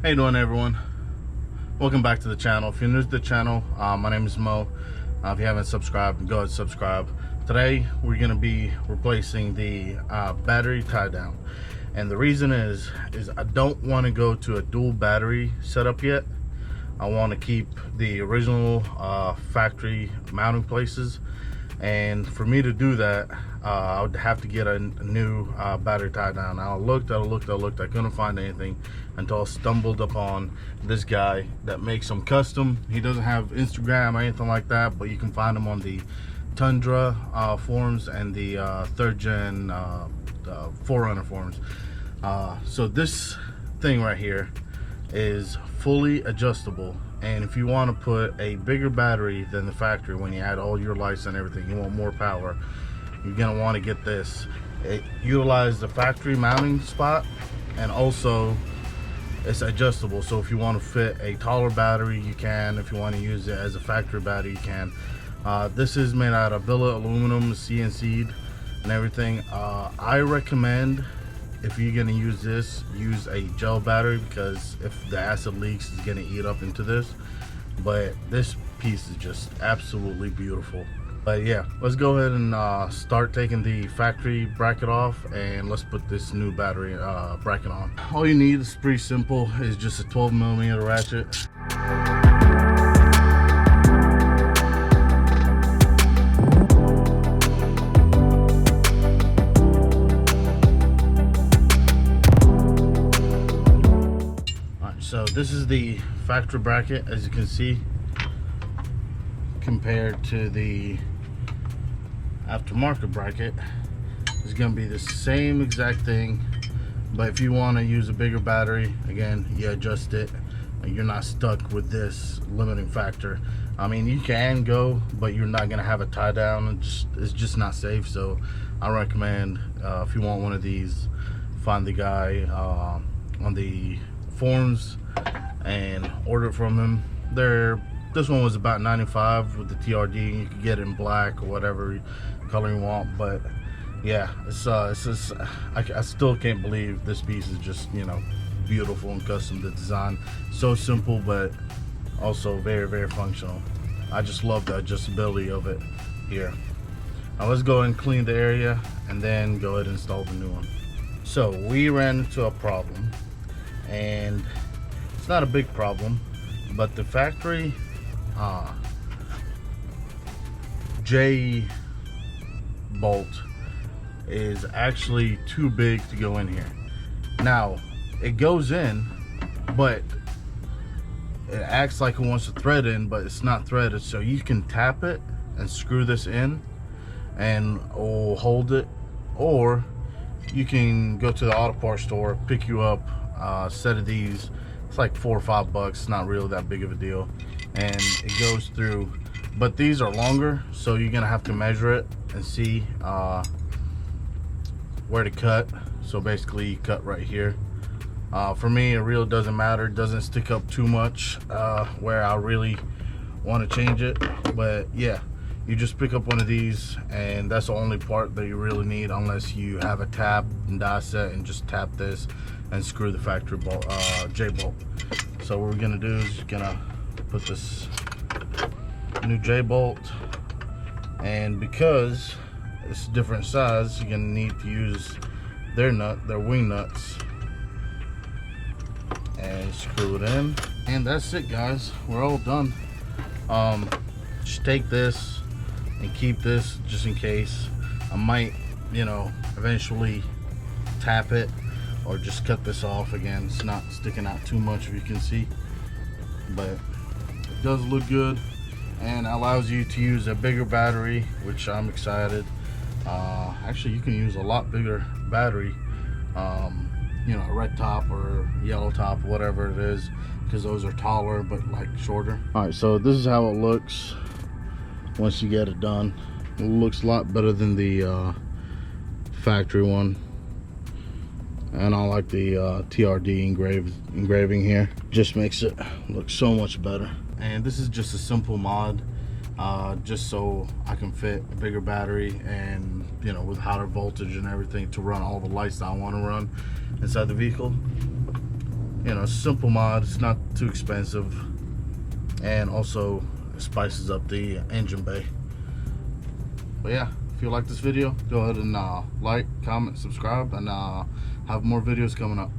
How you doing, everyone? Welcome back to the channel. If you're new to the channel, my name is Mo. If you haven't subscribed, go ahead and subscribe. Today we're going to be replacing the battery tie down, and the reason is I don't want to go to a dual battery setup yet. I want to keep the original factory mounting places, and for me to do that, I would have to get a new battery tie down. I looked, I couldn't find anything until I stumbled upon this guy that makes them custom. He doesn't have Instagram or anything like that, but you can find him on the Tundra forums and the 3rd gen Forerunner forums. So this thing right here is fully adjustable, and if you want to put a bigger battery than the factory, when you add all your lights and everything, you want more power, you're gonna want to get this. It utilizes the factory mounting spot, and also it's adjustable. So if you want to fit a taller battery, you can. If you want to use it as a factory battery, you can. This is made out of billet aluminum, CNC'd and everything. I recommend, if you're gonna use this, use a gel battery, because if the acid leaks, it's gonna eat up into this. But this piece is just absolutely beautiful. But yeah, let's go ahead and start taking the factory bracket off, and let's put this new battery bracket on. All you need is pretty simple, is just a 12mm ratchet. So this is the factory bracket, as you can see, compared to the aftermarket bracket. It's going to be the same exact thing, but if you want to use a bigger battery, again, you adjust it. You're not stuck with this limiting factor. I mean, you can go, but you're not going to have a tie down. It's just not safe. So I recommend, if you want one of these, find the guy on the forums and order it from him. This one was about $95 with the TRD. You can get it in black or whatever color you want. But yeah, it's just, I still can't believe this piece is just, you know, beautiful and custom to design. So simple, but also very, very functional. I just love the adjustability of it here. Now let's go and clean the area and then go ahead and install the new one. So we ran into a problem, and it's not a big problem, but the factory J bolt is actually too big to go in here. Now it goes in, but it acts like it wants to thread in, but it's not threaded. So you can tap it and screw this in and hold it, or you can go to the auto parts store, pick you up a set of these. It's like $4 or $5. It's not really that big of a deal, and it goes through. But these are longer, so you're gonna have to measure it and see where to cut. So basically you cut right here. For me, it really doesn't matter. It doesn't stick up too much where I really want to change it. But yeah, you just pick up one of these, and that's the only part that you really need, unless you have a tab and die set and just tap this and screw the factory bolt, J bolt. So what we're gonna do is just gonna put this new J bolt, and because it's a different size, you're gonna need to use their wing nuts, and screw it in. And that's it, guys, we're all done. Just take this and keep this just in case. I might, you know, eventually tap it or just cut this off. Again, it's not sticking out too much, if you can see, but it does look good and allows you to use a bigger battery, which I'm excited. Actually, you can use a lot bigger battery, you know, a red top or yellow top, whatever it is, because those are taller but like shorter. All right, so this is how it looks once you get it done. It looks a lot better than the factory one, and I like the TRD engraving here. Just makes it look so much better. And this is just a simple mod, just so I can fit a bigger battery, and you know, with higher voltage and everything, to run all the lights that I want to run inside the vehicle. you know, simple mod. It's not too expensive, and also spices up the engine bay. But yeah, if you like this video, go ahead and like, comment, subscribe, and have more videos coming up.